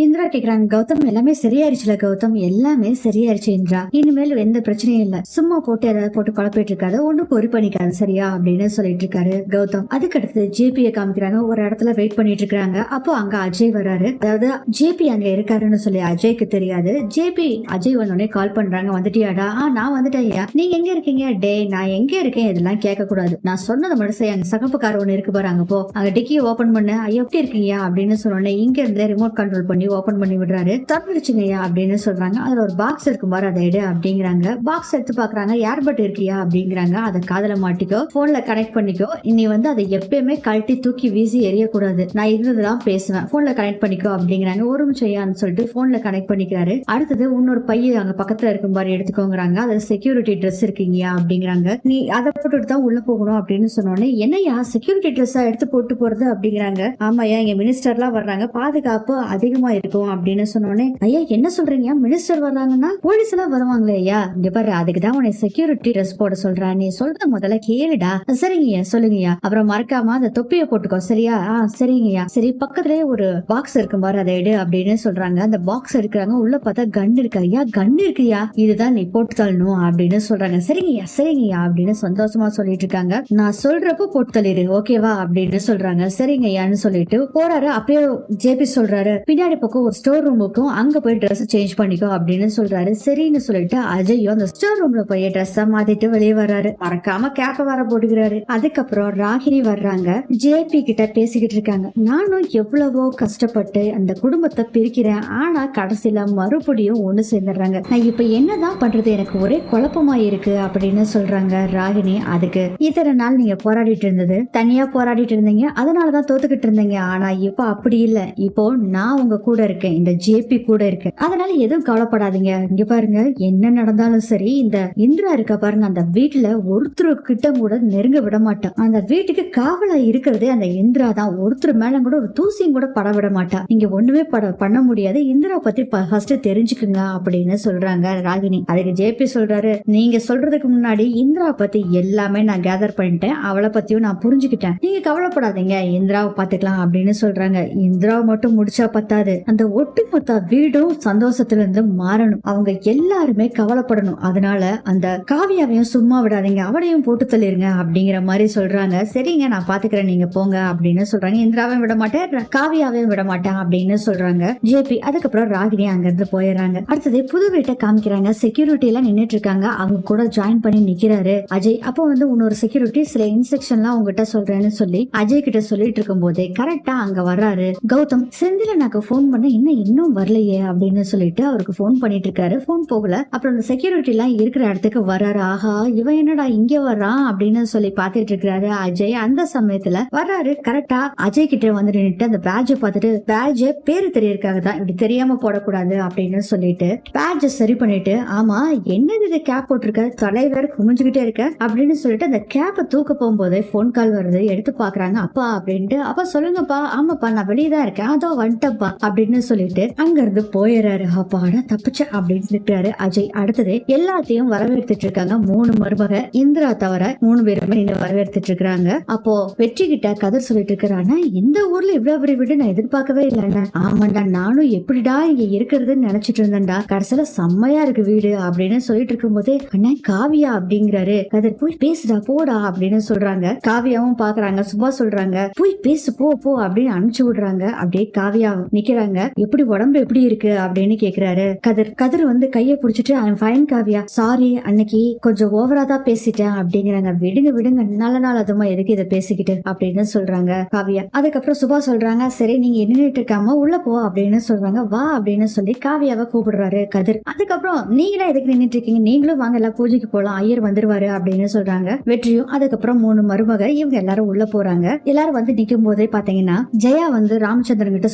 இந்திரா கேக்குறாங்க, கௌதம் எல்லாமே சரியாயிருச்சுல கௌதம், எல்லாமே சரியாயிருச்சு இந்திரா, இனிமேல் எந்த பிரச்சனையும் இல்ல, சும்மா போட்டு ஏதாவது போட்டு குழப்பிட்டு இருக்காது, ஒண்ணு பொறி பண்ணிக்காது சரியா அப்படின்னு சொல்லிட்டு இருக்காரு கௌதம். அதுக்கடுத்து ஜேபிய காமிக்கிறாங்க, ஒரு இடத்துல வெயிட் பண்ணிட்டு இருக்காங்க. அப்போ அங்க அஜய் வராரு. அதாவது ஜேபி அங்க இருக்காருன்னு சொல்லி அஜய்க்கு தெரியாது. ஜேபி அஜய் வந்தோடனே கால் பண்றாங்க, வந்துட்டியாடா? நான் வந்துட்டேன். நீங்க எங்க இருக்கீங்க? டே நான் எங்க இருக்கேன் இதெல்லாம் கேட்க கூடாது, நான் சொன்னதை மட்டும் செய்ய. அங்க சகப்பு கார் ஒண்ணு இருக்கு பாருங்க, போ அங்க டிக்கியை ஓபன் பண்ண. எப்படி இருக்கீங்க அப்படின்னு சொன்னோடனே இங்க இருந்து ரிமோட் கண்ட்ரோல் பண்ணி ஓபன் பண்ணி விடுறாரு. திறந்துருச்சுங்கய்யா அப்படின்னு சொல்றாங்க. அதுல ஒரு பாக்ஸ் இருக்கும் பாரு, அதை எடு அப்படிங்கிறாங்க. பாக்ஸ் எடுத்து பாக்குறாங்க, ஏர்பட் இருக்கியா அப்படிங்கிறாங்க. அதை காதல மாட்டிக்கோ, போன்ல கனெக்ட் பண்ணிக்கோ, இனி வந்து அதை எப்பயுமே கழட்டி தூக்கி வீசி எரியக்கூடாது, நான் இருந்ததுதான் பேசுவேன், போன்ல கனெக்ட் பண்ணிக்கோ அப்படிங்கிறாங்க. ஒரு நிமிஷம் சொல்லிட்டு போன்ல கனெக்ட் பண்ணிக்கிறாரு. அடுத்தது இன்னொரு பைய அங்க பக்கத்துல இருக்கும் பாரு, எடுத்துக்கோங்கிறாங்க. அதுல செக்யூரிட்டி ட்ரெஸ் இருக்கீங்க அப்படிங்கிறாங்க. நீ அதை போட்டுட்டு தான் உள்ள போகணும் அப்படின்னு சொன்னோன்னே, என்னையா செக்யூரிட்டி ட்ரெஸ்ஸா எடுத்து போட்டு போறது அப்படிங்கிறாங்க. ஆமாயா, இங்க மினிஸ்டர் எல்லாம் வர்றாங்க, பாதுகாப்பு அதிகமா இருக்கும் அப்படின்னு சொன்னோன்னே, ஐயா என்ன சொல்றீங்க, மினிஸ்டர் வர்றாங்கன்னா போலீஸ் எல்லாம் வருவாங்களே ஐயா, இங்க பாரு அதுக்குதான் உன்னை செக்யூரிட்டி ட்ரெஸ் போட சொல்றேன், நீ சொல்ற முதல்ல கேளுடா. சரிங்கய்யா சொல்லுங்கய்யா, அப்புறம் மறக்காம அந்த தொப்பியை போட்டுக்கோ சரியா? சரிங்கய்யா. சரி பக்கத்துலயே ஒரு பாக்ஸ் இருக்கும் பாரு, அதை எடு அப்படின்னு சொல்றாங்க. அந்த பாக்ஸ் எடுக்கிறாங்க, உள்ள பார்த்தா கன் இருக்கு. ஐயா கன் இருக்குயா, இதுதான் நீ போட்டு தள்ளணும் அப்படின்னு சொல்றாங்க. சரிங்கய்யா சரிங்கய்யா அப்படின்னு சந்தோஷமா சொல்லிட்டு இருக்காங்க. நான் சொல்றப்போ போட்டு தள்ளிடு ஓகேவா அப்படின்னு சொல்றாங்க. சரிங்கய்யான்னு சொல்லிட்டு போறாரு. அப்பயே ஜேபி சொல்றாரு, பின்னாடி பக்கம் ஒரு ஸ்டோர் ரூம் இருக்கும், அங்க போய் ட்ரெஸ் சேஞ்ச் பண்ணிக்கோ அப்படின்னு சொல்றாரு. சரின்னு சொல்லிட்டு அஜயும் அந்த ஸ்டோர் ரூம்ல போய் ட்ரெஸ் மாத்திட்டு வெளியே வர்றாரு. மறக்காம கேப்ப வர போட்டுக்கிறாரு. அதுக்கப்புறம் ராகினி வர்றாங்க. ஜேபி கிட்ட பேசிக்கிட்டு இருக்காங்க. நானும் எவ்வளவோ கஷ்டப்பட்டு அந்த குடும்பத்தை பிரிக்கிறேன், ஆனா கடைசியில மறுபடியும் ஒண்ணு சேர்ந்துடுறாங்க, நான் இப்ப என்னதான் பண்றது, எனக்கு ஒரே குழப்பமா இருக்கு அப்படின்னு சொல்றாங்க ராகினி. அதுக்கு இத்தனை நாள் நீங்க போராடிட்டு இருந்தது தனியா போராடிட்டு இருந்தீங்க, அதனாலதான் தோத்துக்கிட்டு இருந்தீங்க, ஆனா இப்ப அப்படி இல்ல, இப்போ நான் உங்க கூட இருக்கேன், இந்த ஜேபி கூட இருக்கேன், அதனால எதுவும் கவலைப்படாதீங்க. இங்க பாருங்க, என்ன நடந்தாலும் சரி, இந்த இந்திரா இருக்க பாருங்க, அந்த வீட்டுல ஒருத்தர் கிட்ட கூட நெருங்க விட மாட்டான், அந்த வீட்டுக்கு காவலா இருக்கிறதே அந்த இந்திரா தான், ஒருத்தர் மேல கூட ஒரு தூசியும் கூட பட விட மாட்டா, நீங்க ஒண்ணுமே பண்ண முடியாது, இந்திரா பத்தி ஃபர்ஸ்ட் தெரிஞ்சுக்குங்க அப்படின்னு சொல்றாங்க ராகினி. அதுக்கு ஜேபி சொல்றாரு, நீங்க சொல்றதுக்கு முன்னாடி இந்திரா பத்தி எல்லாமே நான் கேதர் பண்ணிட்டேன், அவளை பத்தியும் நான் புரிஞ்சுக்கிட்டேன், நீங்க கவலைப்படாதீங்க, இந்திராவை பாத்துக்கலாம் அப்படின்னு சொல்றாங்க. இந்திராவை மட்டும் முடிச்சா பத்தாது, அந்த ஒட்டுமொத்த வீடும் சந்தோஷத்துல இருந்து மாறணும், அவங்க எல்லாருமே கவலைப்படணும், அதனால அந்த காவியாவையும் சும்மா விடாதீங்க, அவளையும் போட்டு தள்ளிருங்க அப்படிங்கிற மாதிரி சொல்றாங்க. சரிங்க நான் பாத்துக்கிறேன், நீங்க போங்க அப்படின்னு சொல்றாங்க. இந்திராவையும் விட மாட்டேன், காவியாவையும் விட மாட்டேன் அப்படின்னு சொல்றாங்க ஜேபி. அதுக்கப்புறம் ராகினி அங்க இருந்து போயிடுறாங்க. அடுத்தது புது வீட்டை காமிக்கிறாங்க. செக்யூரிட்டி எல்லாம் நின்னுட்டு இருக்காங்க, அவங்க கூட ஜாயின் பண்ணி நிக்கிறாரு அஜய். அப்போ வந்து இன்னொரு செக்யூரிட்டி சில இன்ஸ்ட்ரக்ஷன்லாம் உங்ககிட்ட சொல்றேன்னு சொல்லி அஜய் கிட்ட சொல்லிட்டு இருக்கும் போதே கரெக்டா அங்க வர்றாரு கௌதம். செந்தில எனக்கு போன் பண்ண இன்னும் வரலையே அப்படின்னு சொல்லிட்டு அவருக்கு போன் பண்ணிட்டு இருக்காரு. போன் போகல. அப்புறம் அந்த செக்யூரிட்டி எல்லாம் இருக்கிற இடத்துக்கு வர்றாரு. ஆஹா இவன் என்னடா இங்க வர்றான் அப்படின்னு சொல்லி பாத்துட்டு இருக்காரு அஜய். அந்த சமயத்துல வர்றாரு. கரெக்டா அஜய் கிட்ட வந்து நின்னுட்டு அந்த பேட்ஜை பார்த்துட்டு, பேட்ஜ் பேரு தெரியறதுக்காக தான், இப்படி தெரியாம போடக்கூடாது அப்படின்னு சொல்லிட்டு பேட்ஜை சரி பண்ணிட்டு, ஆமா என்னது இது கேப் போட்டிருக்க, தலைவர் குமிஞ்சுக்கிட்டே இருக்க அப்படின்னு சொல்லிட்டு அந்த கேப்பை தூக்க போகும்போது போன் கால் வருது. எடுத்து பாக்குறாங்க. அப்பா அப்படின்ட்டு. அப்பா சொல்லுங்கப்பா. ஆமாப்பா நான் வெளியதான் இருக்கேன், அதோ வந்துட்டப்பா அப்படின்னு சொல்லிட்டு அங்க இருந்து போயிடுறாரு. அப்பாடா தப்பிச்ச அப்படின்னு இருக்காரு அஜய். அடுத்தது எல்லாத்தையும் வரவேற்றுட்டு இருக்காங்க 3 மருமக இந்திரா தவிர 3 பேருமே இன்னும் வரவேற்றுட்டு இருக்காங்க. அப்போ வெற்றி கிட்ட கதை சொல்லிட்டு இருக்கிறானா, இந்த ஊர்ல இவ்வளவு பெரிய வீடு நான் எதிர்பார்க்கவே இல்லைண்ணா. ஆமாண்டா நானும் எப்படிடா இங்க இருக்கிறதுன்னு நினைச்சிட்டு இருந்தேன்டா, கடைசியில செம்மையா இருக்கு வீடு அப்படின்னு சொல்லிட்டு இருக்கும் போதே, அண்ணா காவியா அப்படிங்கிறாரு. கதிர் போய் பேசுடா போடா அப்படின்னு சொல்றாங்க. காவியாவும் பாக்குறாங்க. சுபா சொல்றாங்க போய் பேசு போ போ அப்படின்னு அனுப்பிச்சு விடுறாங்க. அப்படியே காவியா நிக்கிறாங்க. எப்படி உடம்பு எப்படி இருக்கு அப்படின்னு கேக்குறாரு கதிர். கதிர் வந்து கைய புடிச்சிட்டு I am fine Kavya, sorry அன்னைக்கு கொஞ்சம் ஓவரா தான் பேசிட்டேன் அப்படிங்கிறாங்க. விடுங்க விடுங்க, நல்ல நாள் அதுமா எதுக்கு இதை பேசிக்கிட்டு அப்படின்னு சொல்றாங்க காவியா. அதுக்கப்புறம் சுபா சொல்றாங்க, சரி நீங்க நின்னுட்டு இருக்காம உள்ள போ அப்படின்னு சொல்றாங்க. வா அப்படின்னு சொல்லி காவியாவை கூப்பிடுறாரு கதிர். அதுக்கப்புறம் நீங்களே எதுக்கு நின்னுட்டு இருக்கீங்க, நீங்களும் வாங்க எல்லாம் பூஜைக்கு போலாம், ஐயர் வந்துருவாரு அப்படின்னு சொல்றாங்க வெற்றியும். அதுக்கப்புறம் 3 மருமக இவங்க எல்லாரும் உள்ள போறாங்க. எல்லாரும் வந்து நிக்கும் போதே பாத்தீங்கன்னா ஜெயா வந்து ராமச்சந்திரன் கிட்ட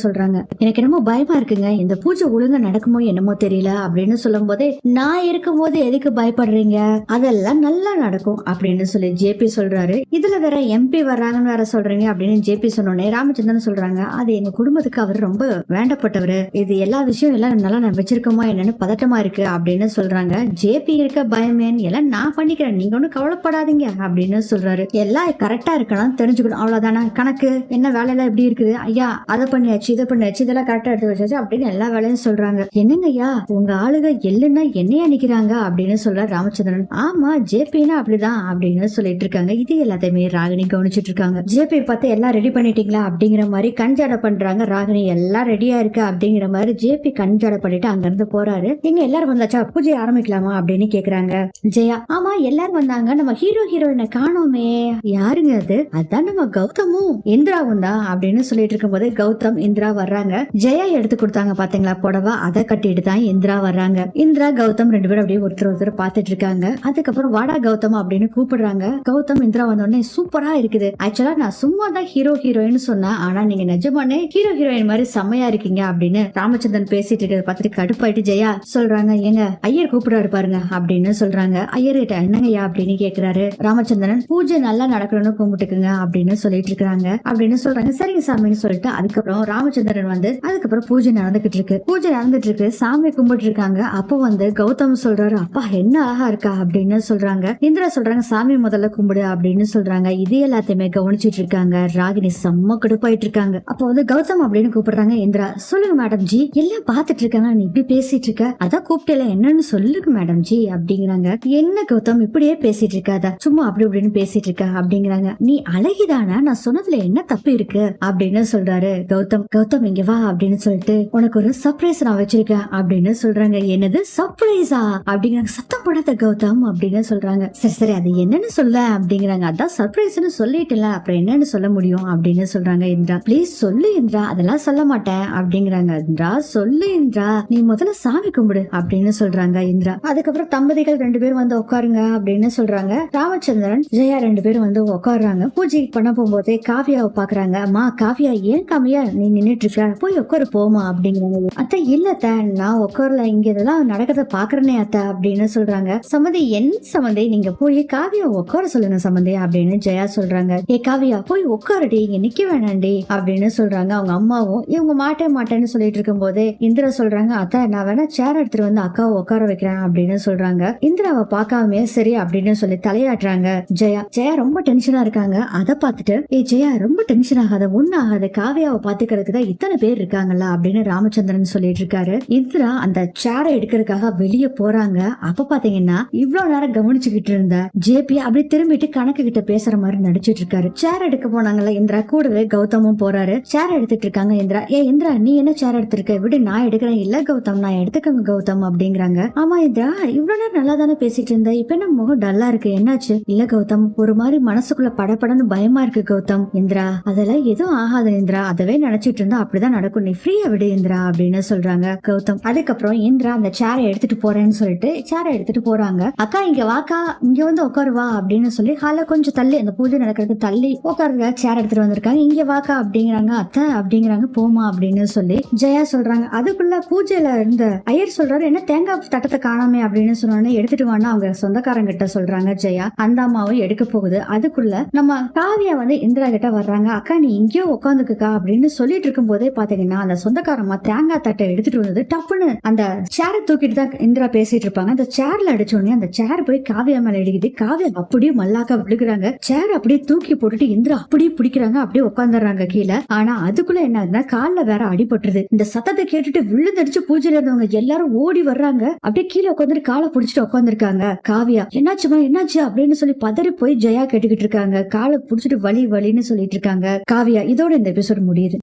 சொல்றாங்க, எனக்கு என்னமோ பயமா இருக்குங்க, இந்த பூஜை ஒழுங்கா நடக்குமோ என்னமோ தெரியல அப்படின்னு சொல்லும் போதே, நான் இருக்கும் போது எதுக்கு பயப்படுறீங்க, அதெல்லாம் நல்லா நடக்கும் அப்படின்னு சொல்லி ஜேபி சொல்றாரு. இதுல வேற எம்பி வர்றாங்கன்னு வேற சொல்றீங்க அப்படின்னு ஜேபி சொன்னோடனே ராமச்சந்திரன் சொல்றாங்க, அது எங்க குடும்பத்துக்கு அவர் ரொம்ப வேண்டப்பட்டவரு, இது எல்லா விஷயம் எல்லாம் நல்லா நான் வச்சிருக்கோமா என்னன்னு பதட்டமா இருக்கு அப்படின்னு சொல்றாங்க. ஜேபி இருக்க பயமேன் எல்லாம் நான் பண்ணிக்கிறேன், நீங்க ஒன்னும் கவலைப்படாதீங்க அப்படின்னு சொல்றாரு. எல்லாம் கரெக்டா இருக்கணும் தெரிஞ்சுக்கணும், அவ்வளவுதானே, கணக்கு என்ன வேலையெல்லாம் எப்படி இருக்குது ஐயா, அதை பண்ணியாச்சு இதை பண்ணியாச்சு இதெல்லாம் தட்டை எடுத்து வச்சாச்சு அப்படின்னு எல்லா வேலையும் சொல்றாங்க. என்னங்கய்யா உங்க ஆளுக எள்ளுன்னா என்னையா நிக்கிறாங்க அப்படின்னு சொல்ற ராமச்சந்திரன். ஆமா ஜேபின்னா அப்படிதான் அப்படின்னு சொல்லிட்டு இருக்காங்க. இது எல்லாத்தையுமே ராகினி கவனிச்சிட்டு இருக்காங்க. ஜேபி பார்த்து எல்லாம் ரெடி பண்ணிட்டீங்களா அப்படிங்கிற மாதிரி கஞ்சாடை பண்றாங்க. ராகினி எல்லாம் ரெடியா இருக்கு அப்படிங்கிற மாதிரி ஜேபி கஞ்சாடை பண்ணிட்டு அங்க இருந்து போறாரு. எங்க எல்லாரும் வந்தாச்சா பூஜை ஆரம்பிக்கலாமா அப்படின்னு கேக்குறாங்க ஜெயா. ஆமா எல்லாரும் வந்தாங்க, நம்ம ஹீரோ ஹீரோயினை காணோமே, யாருங்க அது? அதான் நம்ம கௌதமும் இந்திராவும் தான் அப்படின்னு சொல்லிட்டு இருக்கும் போது கௌதம் இந்திரா வர்றாங்க. ஜெயா எடுத்து கொடுத்தாங்க பாத்தீங்களா புடவை, அதை கட்டிட்டு தான் இந்திரா வர்றாங்க. இந்திரா கௌதம் ரெண்டு பேரும் அப்படியே ஒருத்தர் பாத்துட்டு இருக்காங்க. அதுக்கப்புறம் வாடா கௌதம் அப்படின்னு கூப்பிடுறாங்க. கௌதம் இந்திரா வந்தோடனே சூப்பரா இருக்குது, ஆக்சுவலா நான் சும்மா தான் ஹீரோ ஹீரோயின் சொன்னேன், ஆனா நீங்க நிஜமானே ஹீரோ ஹீரோயின் மாதிரி செம்மையா இருக்கீங்க அப்படின்னு ராமச்சந்திரன் பேசிட்டு இருக்கிறத பார்த்துட்டு கடுப்பாயிட்டு ஜெயா சொல்றாங்க, ஏங்க ஐயர் கூப்பிடாரு பாருங்க அப்படின்னு சொல்றாங்க. ஐயர்கிட்ட என்னங்கய்யா அப்படின்னு கேக்குறாரு ராமச்சந்திரன். பூஜை நல்லா நடக்கணும்னு கும்பிட்டுக்குங்க அப்படின்னு சொல்லிட்டு இருக்காங்க அப்படின்னு சொல்றாங்க. சரிங்க சாமின்னு சொல்லிட்டு அதுக்கப்புறம் ராமச்சந்திரன் வந்து அதுக்கப்புறம் பூஜை நடந்துகிட்டு இருக்கு. பூஜை நடந்துட்டு இருக்கு, சாமி கும்பிட்டு இருக்காங்க. அப்போ வந்து கௌதம் சொல்றாரு, அப்பா என்ன அழகா இருக்கா அப்படின்னு சொல்றாங்க. இந்திரா சொல்றாங்க, சாமி முதல்ல கும்பிடு அப்படின்னு சொல்றாங்க. இது எல்லாத்தையுமே கவனிச்சிட்டு இருக்காங்க. ராகினி செம்ம கடுப்பாயிட்டு இருக்காங்க. அப்போ வந்து கௌதம் அப்படின்னு கூப்பிடுறாங்க. இந்திரா சொல்லுங்க மேடம் ஜி, எல்லாம் பாத்துட்டு இருக்காங்க, நீ இப்படி பேசிட்டு இருக்க, அதான் கூப்பிட்டல என்னன்னு சொல்லுங்க மேடம் ஜி அப்படிங்கிறாங்க. என்ன கௌதம் இப்படியே பேசிட்டு இருக்காதா, சும்மா அப்படி இப்படின்னு பேசிட்டு இருக்க அப்படிங்கிறாங்க. நீ அழகிதானா, நான் சொன்னதுல என்ன தப்பு இருக்கு அப்படின்னு சொல்றாரு கௌதம். கௌதம் இங்க வா அப்படின்னு சொல்லிட்டு உனக்கு ஒரு சர்ப்ரைஸ் நான் வச்சிருக்கேன் அப்படின்னு சொல்றாங்க. என்னது சர்ப்ரைஸா அப்படிங்கிறாங்க. சத்தம் போடாத கௌதம் அப்படின்னு சொல்றாங்க. சரி சரி அது என்னன்னு சொல்ல அப்படிங்கிறாங்க. அதான் சர்ப்ரைஸ்னு சொல்லிட்டுல அப்புறம் என்னன்னு சொல்ல முடியும் அப்படின்னு சொல்றாங்க. இந்திரா ப்ளீஸ் சொல்லு இந்திரா, அதெல்லாம் சொல்ல மாட்டேன் அப்படிங்கிறாங்க. இந்திரா சொல்லு இந்திரா, நீ முதல்ல சாமி கும்பிடு அப்படின்னு சொல்றாங்க இந்திரா. அதுக்கப்புறம் தம்பதிகள் ரெண்டு பேரும் வந்து உட்காருங்க அப்படின்னு சொல்றாங்க. ராமச்சந்திரன் ஜெயா ரெண்டு பேரும் வந்து உட்காடுறாங்க. பூஜை பண்ண போகும்போதே காவியாவை பாக்குறாங்க. அம்மா காவியா ஏன் காவியா நீ நின்னுட்டு இருக்க, போய் உட்காரு போமா அப்படிங்கிறாங்க. அத்தை இல்லத்த நான் உட்காரல, இங்க இதெல்லாம் நடக்கிறத பாக்குறேனே அத்தை அப்படின்னு சொல்றாங்க. சம்மந்தி என்ன சம்மந்தி, நீங்க போய் காவியா உட்கார சொல்லுங்க சம்மந்தி அப்படின்னு ஜெயா சொல்றாங்க. ஏ காவியா போய் உட்காருடி, இங்க நிக்க வேணாண்டி அப்படின்னு சொல்றாங்க. அவங்க அம்மாவும் இவங்க மாட்டேன்னு சொல்லிட்டு இருக்கும் போதே இந்திரா சொல்றாங்க, அத்தை நான் வேணா சேர் எடுத்துட்டு வந்து அக்காவை உட்கார வைக்கிறேன் அப்படின்னு சொல்றாங்க. இந்திராவை பார்க்காம சரி அப்படின்னு சொல்லி தலையாட்டுறாங்க ஜெயா. ஜெயா ரொம்ப டென்ஷனா இருக்காங்க. அதை பார்த்துட்டு ஏ ஜெயா ரொம்ப டென்ஷன் ஆகாத, ஒண்ணு ஆகாத, காவியாவை பாத்துக்கிறதுக்கு தான் இத்தனை பேர் இருக்காங்கல்ல அப்படின்னு ராமச்சந்திரன் சொல்லிட்டு இருக்காரு. இந்திரா அந்த சேரை எடுக்கிறதுக்காக வெளியே போறாங்க. அப்ப பாத்தீங்கன்னா இவ்வளவு நேரம் கவனிச்சுக்கிட்டு இருந்த ஜேபி அப்படி திரும்பிட்டு கணக்கு கிட்ட பேசுற மாதிரி நடிச்சிட்டு இருக்காரு. சேர் எடுக்க போனாங்கல்ல இந்திரா, கூடவே கௌதமும் போறாரு. சேர் எடுத்துட்டு இருக்காங்க. இந்திரா ஏ இந்திரா நீ என்ன சேர் எடுத்திருக்க, விடு நான் எடுக்கிறேன். இல்ல கௌதம் நான் எடுத்துக்கங்க கௌதம் அப்படிங்கிறாங்க. ஆமா இந்திரா இவ்வளவு நேரம் நல்லா தானே பேசிட்டு இருந்த, இப்ப என்ன முகம் டல்லா இருக்கு, என்னாச்சு? இல்ல கௌதம் ஒரு மாதிரி மனசுக்குள்ள படப்படன்னு பயமா இருக்கு கௌதம். இந்திரா அதெல்லாம் எதுவும் ஆகாது இந்திரா, அதவே நினைச்சிட்டு இருந்தா அப்படிதான் நடக்கும், நீ ஃப்ரீயா விடு இந்திரா அப்படின்னு சொல்றாங்க கௌதம். அதுக்கப்புறம் இந்திரா அந்த சேரை எடுத்துட்டு போறேன்னு சொல்லிட்டு சேரை எடுத்துட்டு போறாங்க. அக்கா இங்க வாக்கா, இங்க வந்து உட்காருவா அப்படின்னு சொல்லி ஹால கொஞ்சம் தள்ளி அந்த பூஜை நடக்கிறதுக்கு தள்ளி உட்காருங்க சேர் எடுத்துட்டு வந்திருக்காங்க, இங்க வாக்கா அப்படிங்கிறாங்க. அத்தை அப்படிங்கிறாங்க. போமா அப்படின்னு சொல்லி ஜெயா சொல்றாங்க. அதுக்குள்ள பூஜையில இருந்த ஐயர் சொல்றாரு, என்ன தேங்காய் தட்டத்தை காணாமே அப்படின்னு சொன்னோன்னே எடுத்துட்டு வான்னு அவங்க சொந்தக்காரங்க கிட்ட சொல்றாங்க ஜெயா. அந்த அம்மாவும் எடுக்க போகுது. அதுக்குள்ள நம்ம காவியா வந்து இந்திரா கிட்ட வர்றாங்க. அக்கா நீ இங்கேயோ உட்காந்துக்குக்கா அப்படின்னு சொல்லிட்டு இருக்கும் போதே பாத்தீங்கன்னா அந்த சொந்தக்காரமா தேங்காய் தட்டை எடுத்துட்டு வந்தது டப்புன்னு அந்த சேரை தூக்கிட்டு தான் இந்திரா பேசிட்டு இருப்பாங்க. அந்த சேர்ல அடிச்சோடனே அந்த சேர் போய் காவியா மேல இடிக்குது. காவியா அப்படியே மல்லாக்கா விழுகுறாங்க. சேர் அப்படியே தூக்கி போட்டுட்டு இந்திரா அப்படியே பிடிக்கிறாங்க, அப்படியே உட்காந்துடுறாங்க கீழே. ஆனா அதுக்குள்ள என்ன ஆகுதுன்னா கால்ல வேற அடிபட்டுருது. இந்த சத்தத்தை கேட்டுட்டு விழுந்தடிச்சு பூஜையில இருந்தவங்க எல்லாரும் ஓடி வர்றாங்க. அப்படியே கீழே உட்காந்துட்டு காலை புடிச்சிட்டு உட்காந்துருக்காங்க. காவியா என்னாச்சுமா என்னாச்சு அப்படின்னு சொல்லி பதறி போய் ஜெயா கேட்டுக்கிட்டு இருக்காங்க. காலை புடிச்சிட்டு வலி வலின்னு சொல்லிட்டு இருக்காங்க காவியா. இதோட இந்த எபிசோட் முடியுது.